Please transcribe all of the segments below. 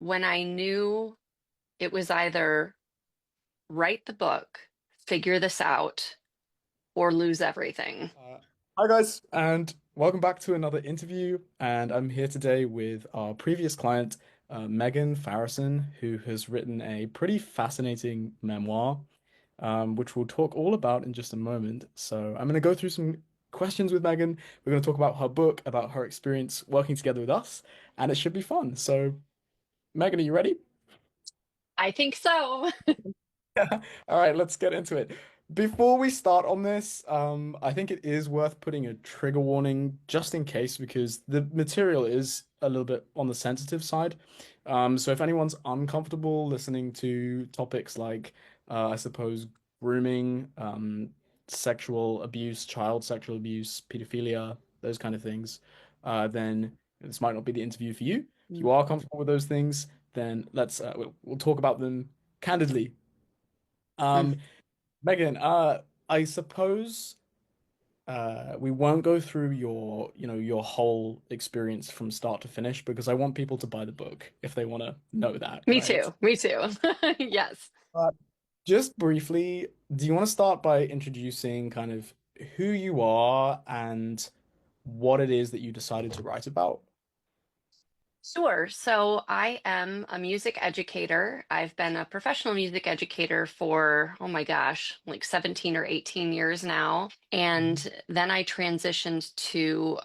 when I knew it was either write the book, figure this out, or lose everything. Uh, Hi guys, and welcome back to another interview. And I'm here today with our previous client, Megan Farrison, who has written a pretty fascinating memoir, which we'll talk all about in just a moment. So I'm going to go through some questions with Megan. We're going to talk about her book, about her experience working together with us, and it should be fun. So, Megan, are you ready? I think so. All right, let's get into it. Before we start on this, I think it is worth putting a trigger warning just in case because the material is a little bit on the sensitive side. So if anyone's uncomfortable listening to topics like, I suppose, grooming, sexual abuse, child sexual abuse, pedophilia, those kind of things, then this might not be the interview for you. If you are comfortable with those things, then we'll talk about them candidly. Mm. um, Megan, I suppose we won't go through your whole experience from start to finish because I want people to buy the book if they want to know that, Me right? too. Me too. Yes. Uh, just briefly, do you want to start by introducing kind of who you are and what it is that you decided to write about? Sure. So I am a music educator. I've been a professional music educator for, oh my gosh, like 17 or 18 years now. Mhm. And then I transitioned to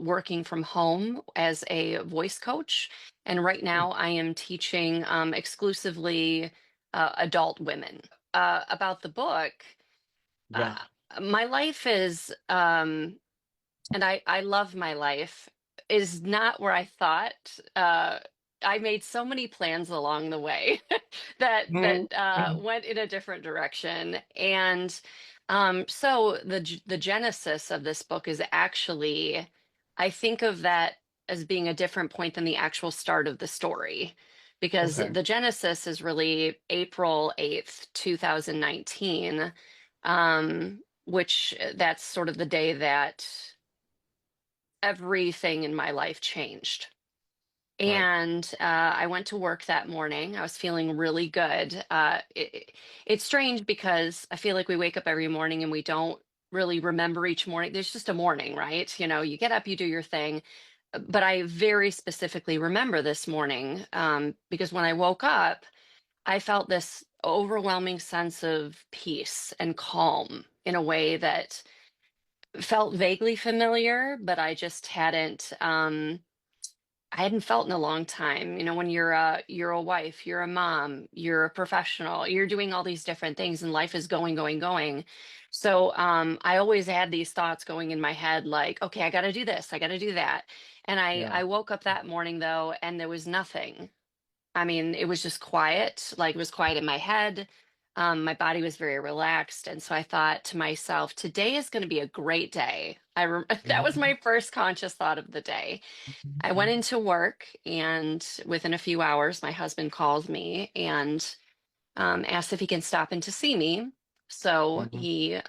working from home as a voice coach. And right Hmm. now I am teaching exclusively adult women. About the book, uh, Yeah. my life is, and I love my life, is not where I thought. I made so many plans along the way that Mhm. Mhm. went in a different direction, and so the genesis of this book is actually, I think of that as being a different point than the actual start of the story, because Okay. the genesis is really April 8th, 2019, which that's sort of the day that everything in my life changed. Right. And I went to work that morning. I was feeling really good. It's strange because I feel like we wake up every morning and we don't really remember each morning. There's just a morning, right? You know, you get up, you do your thing. But I very specifically remember this morning because when I woke up, I felt this overwhelming sense of peace and calm in a way that felt vaguely familiar, but I hadn't felt in a long time. You know, when you're a wife, you're a mom, you're a professional, you're doing all these different things and life is going, going, going. So I always had these thoughts going in my head like, okay, I gotta do this, I gotta do that. And Yeah. I woke up that morning though, and there was nothing. I mean, it was just quiet, like it was quiet in my head. My body was very relaxed. And so I thought to myself, today is going to be a great day. That was Mhm. my first conscious thought of the day. I went Mhm. into work, and within a few hours, my husband called me and asked if he can stop in to see me. So Mhm. he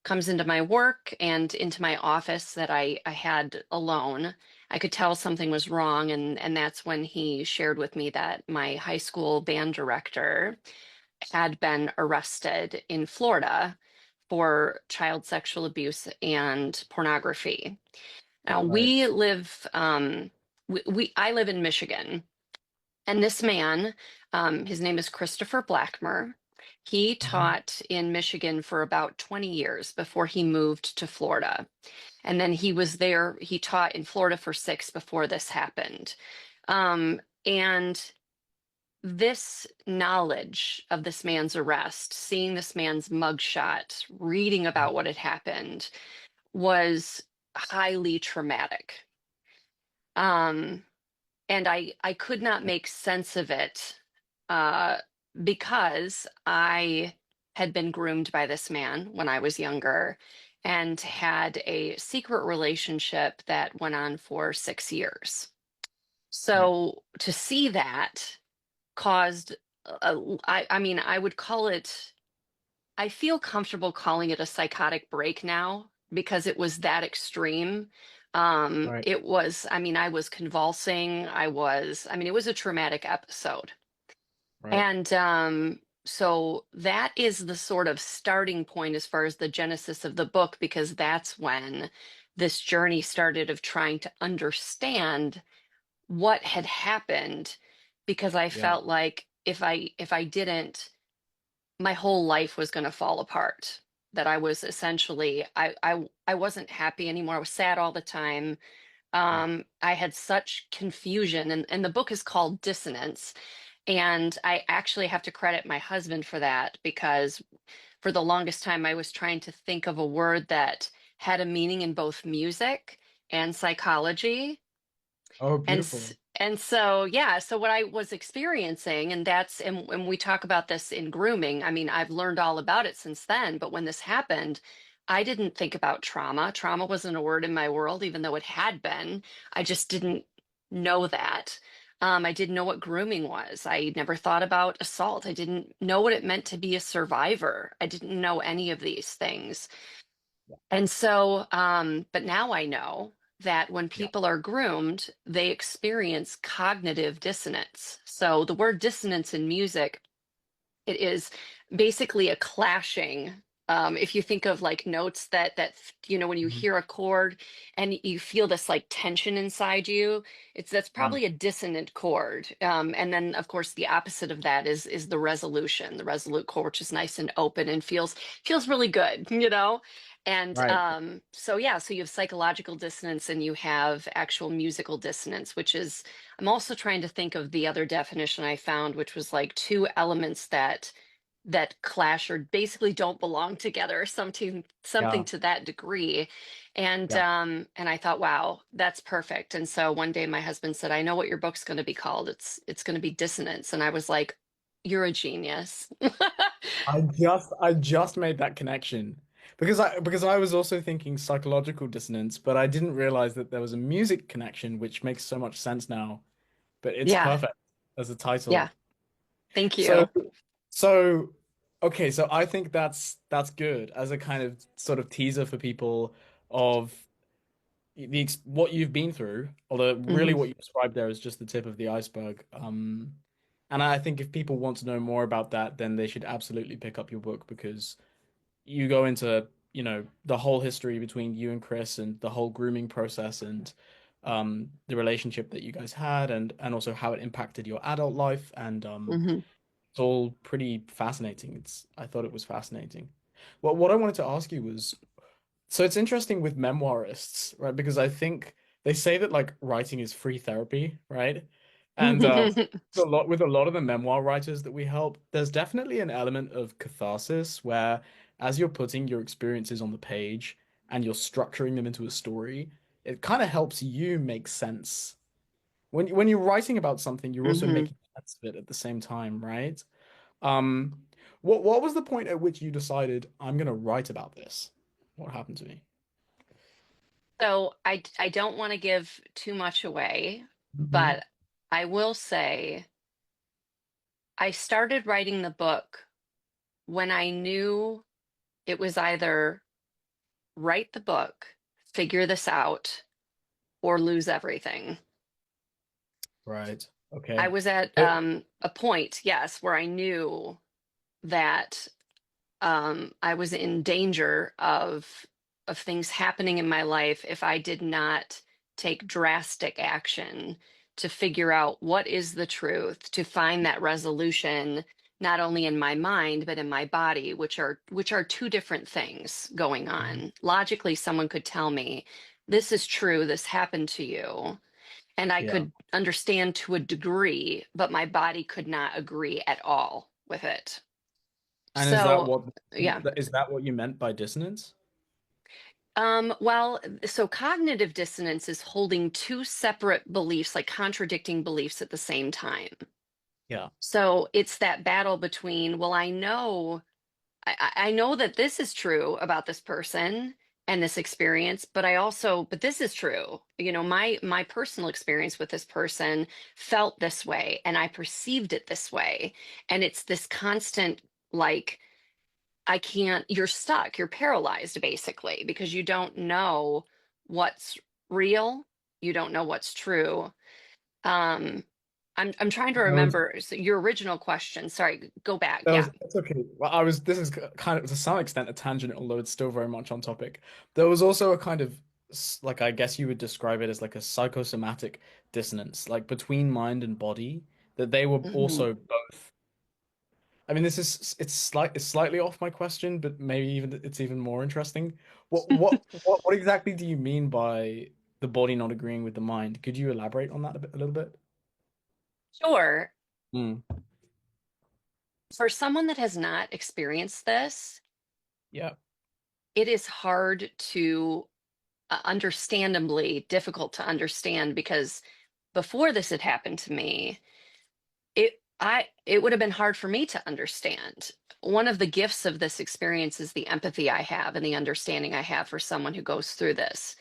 comes into my work and into my office that I had alone. I could tell something was wrong, and that's when he shared with me that my high school band director had been arrested in Florida for child sexual abuse and pornography. Now Right. I live in Michigan, and this man, his name is Christopher Blackmer. He Mhm. taught in Michigan for about 20 years before he moved to Florida. And then he taught in Florida for 6 before this happened. And this knowledge of this man's arrest, seeing this man's mugshot, reading about what had happened, was highly traumatic. Um, and I could not make sense of it uh, because I had been groomed by this man when I was younger and had a secret relationship that went on for 6 years. Right. So to see that caused, I mean, I would call it, I feel comfortable calling it a psychotic break now because it was that extreme. Right. It was, I mean, I was convulsing. I mean, it was a traumatic episode. Right. And so that is the sort of starting point as far as the genesis of the book, because that's when this journey started of trying to understand what had happened, because I Yeah. felt like if I didn't, my whole life was going to fall apart. That I was essentially I wasn't happy anymore. I was sad all the time. Yeah. I had such confusion, and the book is called Dissonance. And I actually have to credit my husband for that, because for the longest time I was trying to think of a word that had a meaning in both music and psychology. Oh, And beautiful. and so yeah, so what I was experiencing, and that's and we talk about this in grooming. I mean, I've learned all about it since then, but when this happened, I didn't think about trauma. Trauma wasn't a word in my world, even though it had been. I just didn't know that. I didn't know what grooming was. I never thought about assault. I didn't know what it meant to be a survivor. I didn't know any of these things. And so, but now I know that when Yeah. people are groomed, they experience cognitive dissonance. So the word dissonance in music, it is basically a clashing. If you think of like notes that when you Mhm. hear a chord and you feel this like tension inside you, that's Right. probably a dissonant chord. And then of course the opposite of that is the resolution, the resolute chord, which is nice and open and feels really good, you know. And Right. so yeah, so you have psychological dissonance and you have actual musical dissonance, which is, I'm also trying to think of the other definition I found, which was like two elements that clash or basically don't belong together, something Yeah. to that degree. Yeah. And I thought, wow, that's perfect. And so one day my husband said, I know what your book's going to be called. It's going to be Dissonance. And I was like, you're a genius. I just made that connection because I was also thinking psychological dissonance, but I didn't realize that there was a music connection, which makes so much sense now. But it's Yeah, perfect as a title. yeah. Thank So you. so okay, so I think that's good as a kind of sort of teaser for people of what you've been through, although really Hmm. what you described there is just the tip of the iceberg. And I think if people want to know more about that, then they should absolutely pick up your book because you go into, the whole history between you and Chris and the whole grooming process and the relationship that you guys had and also how it impacted your adult life and Hmm. it's all pretty fascinating. I thought it was fascinating. Well, what I wanted to ask you was so it's interesting with memoirists, right? Because I think they say that like writing is free therapy, right? And with a lot of the memoir writers that we help, there's definitely an element of catharsis where as you're putting your experiences on the page and you're structuring them into a story, it kind of helps you make sense. When you're writing about something, you're also Hmm. making sense of it at the same time, right? Um, what was the point at which you decided I'm gonna write about this? What happened to me? So I don't want to give too much away, Hmm. but I will say I started writing the book when I knew it was either write the book, figure this out, or lose everything. Right. I Okay. was at So, a point, yes, where I knew that I was in danger of things happening in my life if I did not take drastic action to figure out what is the truth, to find that resolution, not only in my mind but in my body, which are two different things going Mhm. on. Logically, someone could tell me, this is true, this happened to you. And I Yeah. could understand to a degree, but my body could not agree at all with it. And is that So, what yeah. is that what you meant by dissonance? Well, so cognitive dissonance is holding two separate beliefs, like contradicting beliefs at the same time. Yeah. So it's that battle between, well, I know that this is true about this person and this experience, but but this is true. My personal experience with this person felt this way, and I perceived it this way. And it's this constant, like, I can't, you're stuck, you're paralyzed basically because you don't know what's real, you don't know what's true. Um, I'm trying to There was remember your original question. Sorry, go back. That Yeah. was That's okay. Well, I was this is kind of to some extent a tangent, although it's still very much on topic. There was also a kind of like I guess you would describe it as like a psychosomatic dissonance, like between mind and body, that they were Mhm. also both. I mean, it's slightly off my question, but maybe even it's even more interesting. What exactly do you mean by the body not agreeing with the mind? Could you elaborate on that a little bit? Sure. Mm. For someone that has not experienced this, Yeah. it is hard to understandably difficult to understand because before this had happened to me, it would have been hard for me to understand. One of the gifts of this experience is the empathy I have and the understanding I have for someone who goes through this.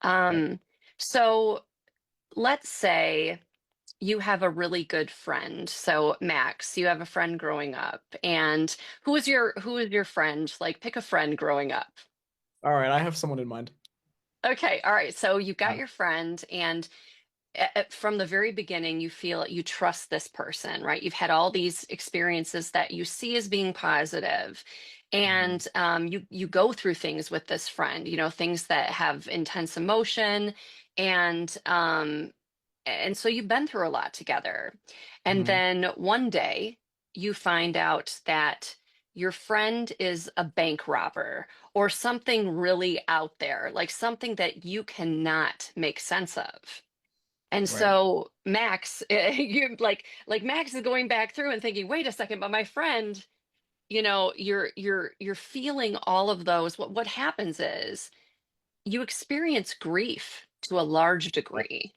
Right. Um, so let's say you have a really good friend. So Max, you have a friend growing up, and who is your friend? Like pick a friend growing up. All right. I have someone in mind. Okay, all right. So you've got Yeah. your friend, and from the very beginning, you feel you trust this person, right? You've had all these experiences that you see as being positive, Mhm. and you go through things with this friend, things that have intense emotion, and so you've been through a lot together. And Mhm. then one day you find out that your friend is a bank robber or something really out there, like something that you cannot make sense of. And Right. so Max, you like Max is going back through and thinking, wait a second, but my friend, you're feeling all of those. What happens is you experience grief to a large Yeah. degree.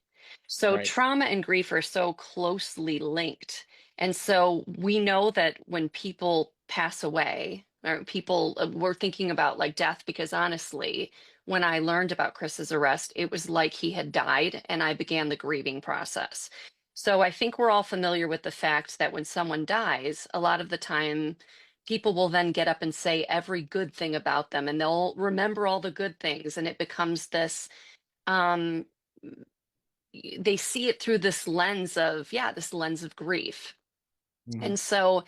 So Right. trauma and grief are so closely linked. And so we know that when people pass away, or people were thinking about like death, because honestly, when I learned about Chris's arrest, it was like he had died and I began the grieving process. So I think we're all familiar with the fact that when someone dies, a lot of the time people will then get up and say every good thing about them and they'll remember all the good things and it becomes this um they see it through this lens of this lens of grief. Mhm. And so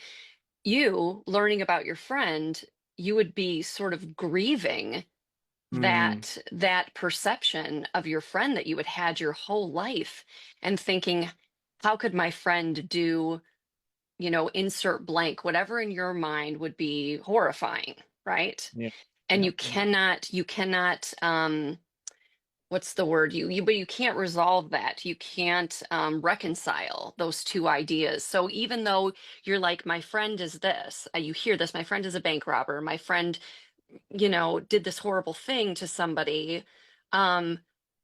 you learning about your friend, you would be sort of grieving Mm. that perception of your friend that you had had your whole life and thinking, how could my friend do, insert blank, whatever in your mind would be horrifying, right? Yeah. And Yeah. you cannot what's the word, but you can't resolve that, you can't reconcile those two ideas. So even though you're like, my friend is this, you hear this, my friend is a bank robber, my friend, did this horrible thing to somebody, um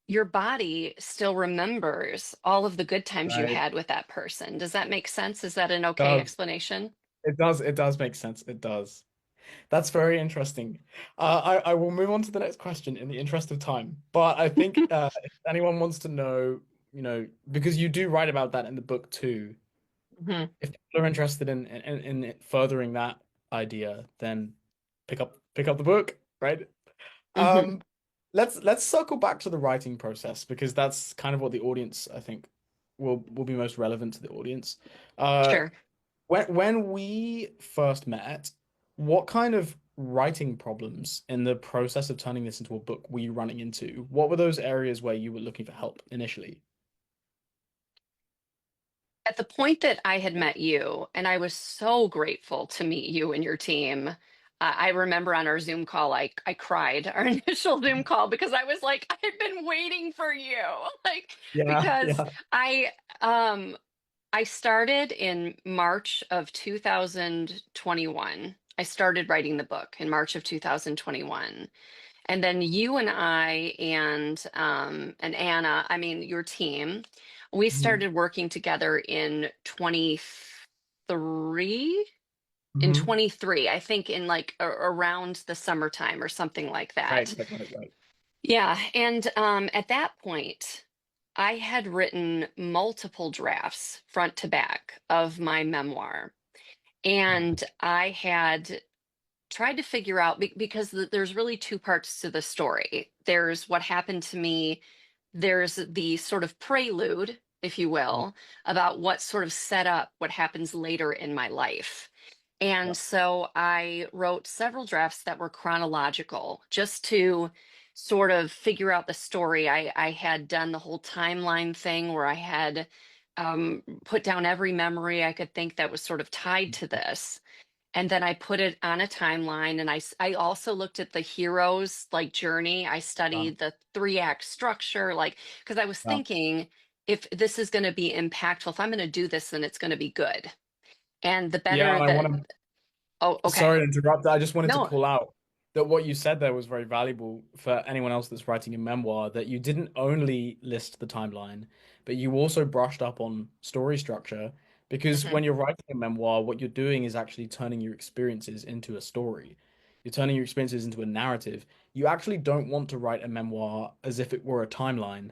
your body still remembers all of the good times you Right. had with that person. Does that make sense? Is that an okay Does explanation? it does make sense. It does. That's very interesting. I will move on to the next question in the interest of time. But I think if anyone wants to know, because you do write about that in the book too. Hmm. If people are interested in furthering that idea, then pick up the book, right? Hmm. Um, let's circle back to the writing process because that's kind of what the audience, I think, will be most relevant to the audience. Uh, Sure. when we first met, what kind of writing problems in the process of turning this into a book were you running into? What were those areas where you were looking for help initially? At the point that I had met you, and I was so grateful to meet you and your team. I remember on our Zoom call, I cried our initial Zoom call because I was like, I had been waiting for you, like Yeah, because yeah. I um I started in March of 2021. I started writing the book in March of 2021. And then you and I and Anna, I mean your team, we Hmm. started working together in 23, in Hmm. 23, I think in like around the summertime or something like Right, that. right, right, right. Yeah, and at that point, I had written multiple drafts front to back of my memoir. Wow. And I had tried to figure out because there's really two parts to the story. There's what happened to me there's the sort of prelude, if you Yeah. will, about what sort of set up what happens later in my life. Yeah. And so I wrote several drafts that were chronological just to sort of figure out the story. I had done the whole timeline thing where I had put down every memory I could think that was sort of tied to this. And then I put it on a timeline. And I also looked at the hero's like journey. I Yeah. studied the three act structure, like, because I was Yeah. thinking if this is going to be impactful, if I'm going to do this, then it's going to be good. And the Yeah, better and I that, want oh, to, sorry to okay. interrupt. I just wanted to No. call out that what you said there was very valuable for anyone else that's writing a memoir, that you didn't only list the timeline, but you also brushed up on story structure. Because Mhm. when you're writing a memoir, what you're doing is actually turning your experiences into a story. You're turning your experiences into a narrative. You actually don't want to write a memoir as if it were a timeline,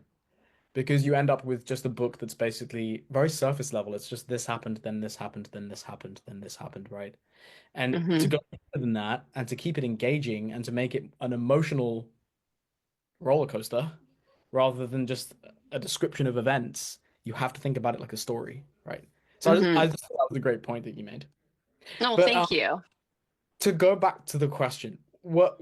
because you end up with just a book that's basically very surface level. It's just this happened, then this happened, then this happened, then this happened, right? And to Mhm. go further than that and to keep it engaging and to make it an emotional roller coaster rather than just a description of events, you have to think about it like a story, right? So I Mhm. just thought that was a great point that you made. No, But thank you. to go back to the question, what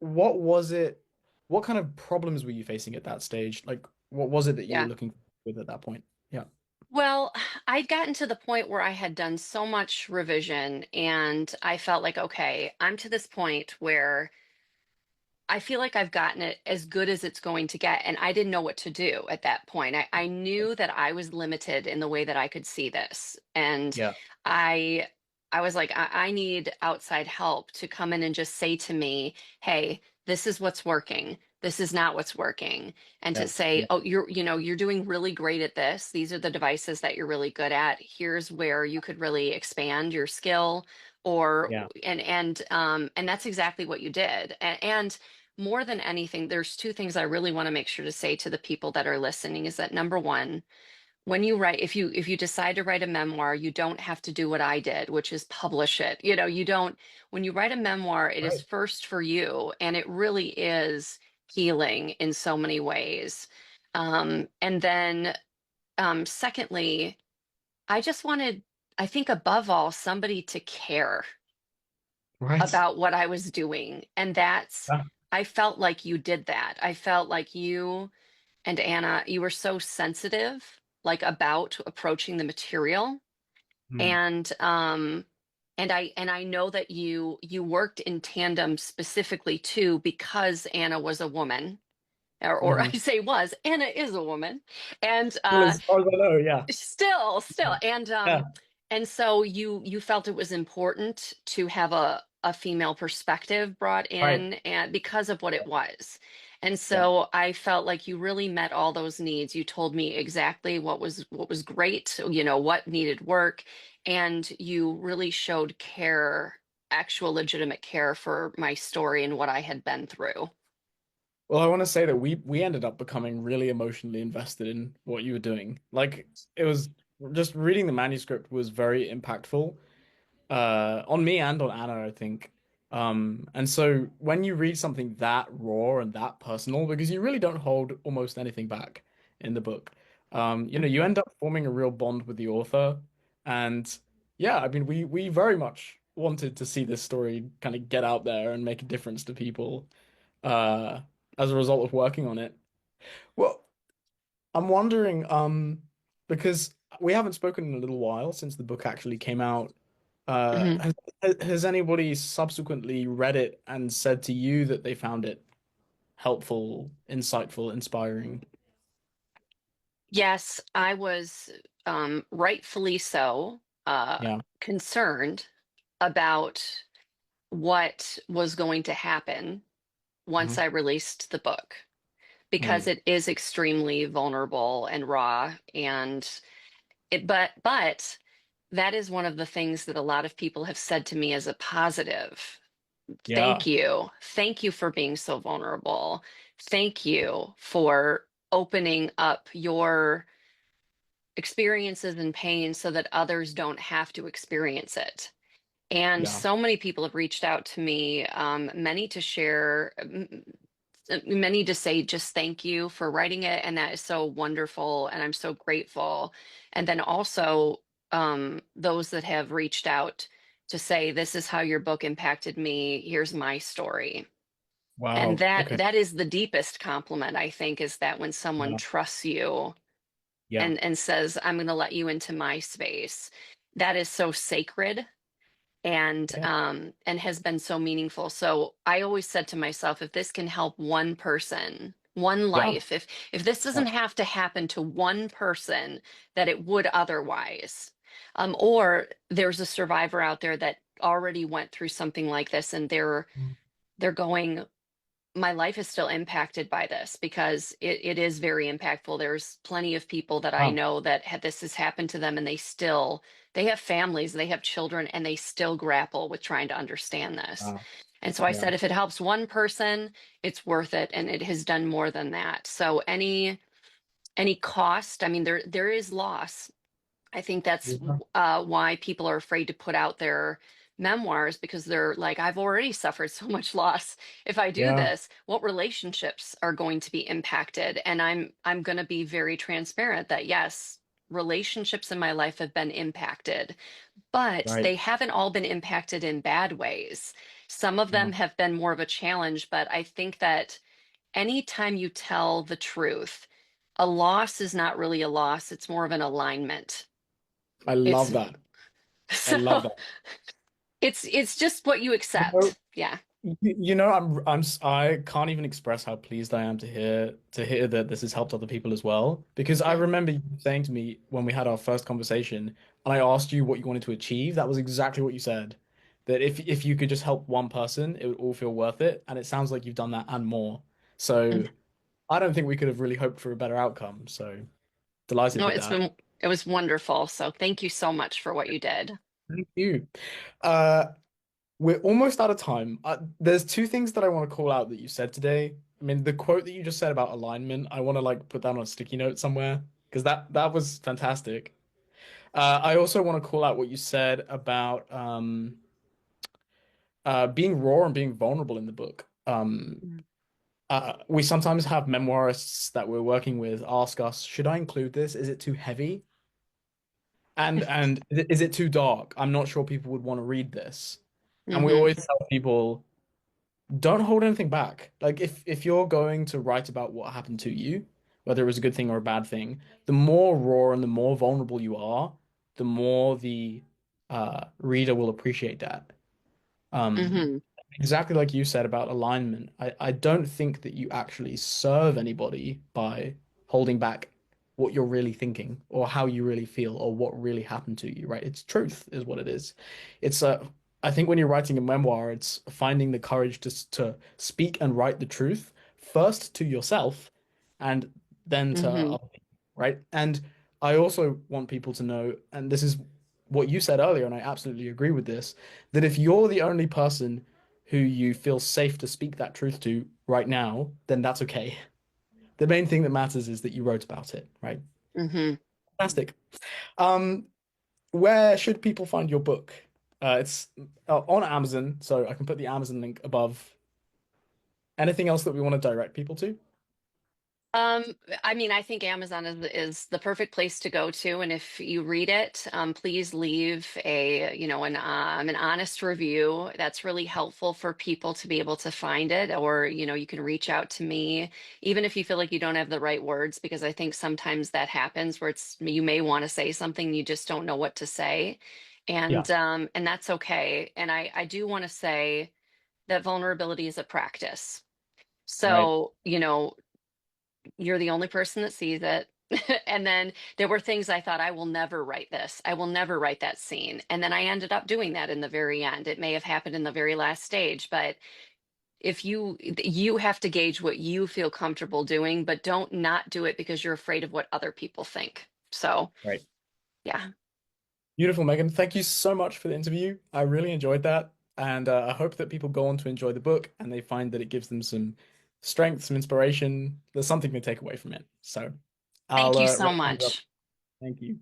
was it? What kind of problems were you facing at that stage? Like, what was it that you were Yeah. looking with at that point? Yeah. Well, I'd gotten to the point where I had done so much revision and I felt like, okay, I'm to this point where I feel like I've gotten it as good as it's going to get. And I didn't know what to do at that point. I knew that I was limited in the way that I could see this. And Yeah. I I was like, I need outside help to come in and just say to me, hey, this is what's working. This is not what's working. And to Yeah. say, oh, you're doing really great at this. These are the devices that you're really good at. Here's where you could really expand your skill or Yeah. and that's exactly what you did. And more than anything, there's two things I really want to make sure to say to the people that are listening is that number one, when you write, if you decide to write a memoir, you don't have to do what I did, which is publish it. You don't, when you write a memoir, it is Right. first for you, and it really is healing in so many ways. And then secondly, I just wanted, I think above all, somebody to care Right. about what I was doing. And that's, Yeah. I felt like you did that. I felt like you and Anna, you were so sensitive, like about approaching the material. Hmm. And I know that you worked in tandem specifically too because Anna was a woman, or I Hmm. say was, Anna is a woman. And Well, as far as I know, yeah. still Yeah. and so you felt it was important to have a female perspective brought Right. in and because of what it was. And Yeah. so I felt like you really met all those needs. You told me exactly what was great, what needed work, and you really showed care, actual legitimate care for my story and what I had been through. Well, I want to say that we ended up becoming really emotionally invested in what you were doing. Like, it was just reading the manuscript was very impactful on me and on Anna, I think. And so when you read something that raw and that personal, because you really don't hold almost anything back in the book, you end up forming a real bond with the author. And yeah, I mean, we very much wanted to see this story kind of get out there and make a difference to people uh, as a result of working on it. Well, I'm wondering, because we haven't spoken in a little while since the book actually came out. Mhm. Has anybody subsequently read it and said to you that they found it helpful, insightful, inspiring? Yes, I was rightfully so concerned about what was going to happen once Hmm. I released the book because Mm. it is extremely vulnerable and raw but that is one of the things that a lot of people have said to me as a positive. Yeah, Thank you. Thank you for being so vulnerable. Thank you for opening up your experiences and pain so that others don't have to experience it. And yeah, so many people have reached out to me, many to share, many just say just thank you for writing it, and that is so wonderful, and I'm so grateful. And then also those that have reached out to say this is how your book impacted me. Here's my story. And Wow. that Okay. that is the deepest compliment, I think, is that when someone Yeah. trusts you Yeah. and says, I'm going to let you into my space, that is so sacred Yeah. and has been so meaningful. So I always said to myself, if this can help one person, one Yeah. life, if this Yeah. doesn't have to happen to one person that it would otherwise, or there's a survivor out there that already went through something like this and they're going, my life is still impacted by this because it is very impactful. There's plenty of people that I Wow. know that this has happened to them and they have families, they have children, and they still grapple with trying to understand this. Wow. And so I Yeah. said, if it helps one person, it's worth it. And it has done more than that. So any cost, I mean, there is loss. I think that's Yeah. why people are afraid to put out their memoirs because they're like, I've already suffered so much loss. If I do Yeah. this, what relationships are going to be impacted? And I'm going to be very transparent that yes, relationships in my life have been impacted, but Right. they haven't all been impacted in bad ways. Some of Yeah. them have been more of a challenge, but I think that anytime you tell the truth, a loss is not really a loss, it's more of an alignment. I It's love that. I so love that. it's just what you You know, accept. Yeah. I can't even express how pleased I am to hear that this has helped other people as well. Because I Mm, remember you saying to me when we had our first conversation, and I asked you what you wanted to achieve. That was exactly what you said. That if you could just help one person, it would all feel worth it. And it sounds like you've done that and more. mm. So I don't think we could have really hoped for a better outcome. So delighted No, with that. it was wonderful. So thank you so much for what you did. Thank you. Uh, We're almost out of time. There's two things that I want to call out that you said today. I mean, the quote that you just said about alignment, I want to like put that on a sticky note somewhere because that was fantastic. I also want to call out what you said about being raw and being vulnerable in the book. Mm. We sometimes have memoirists that we're working with ask us, should I include this? Is it too heavy? And is it too dark? I'm not sure people would want to read this. And we Hmm. always tell people don't hold anything back. Like if you're going to write about what happened to you, whether it was a good thing or a bad thing, the more raw and the more vulnerable you are, the more the reader will appreciate that. Um, Hmm. exactly like you said about alignment. I don't think that you actually serve anybody by holding back what you're really thinking or how you really feel or what really happened to you, right? It's truth is what it is. It's I think when you're writing a memoir, it's finding the courage to speak and write the truth first to yourself and then to Hmm. other people, right? And I also want people to know, and this is what you said earlier, and I absolutely agree with this, that if you're the only person who you feel safe to speak that truth to right now, then that's okay. The main thing that matters is that you wrote about it, right? Hmm. Fantastic. Um, where should people find your book? It's on Amazon, so I can put the Amazon link above. Anything else that we want to direct people to? Um, I mean, I think Amazon is the perfect place to go to, and if you read it, please leave an honest review. That's really helpful for people to be able to find it, or you can reach out to me, even if you feel like you don't have the right words, because I think sometimes that happens where you may want to say something, you just don't know what to say, Yeah, and that's okay. And I do want to say that vulnerability is a practice. right, So, you're the only person that sees it. And then there were things I thought, I will never write this. I will never write that scene. And then I ended up doing that in the very end. It may have happened in the very last stage, but if you have to gauge what you feel comfortable doing, but don't not do it because you're afraid of what other people think. So, right. yeah. Beautiful, Megan. Thank you so much for the interview. I really enjoyed that. And I hope that people go on to enjoy the book and they find that it gives them some strength, some inspiration. There's something to take away from it. So I'll Thank you so wrap things up. much. Thank you.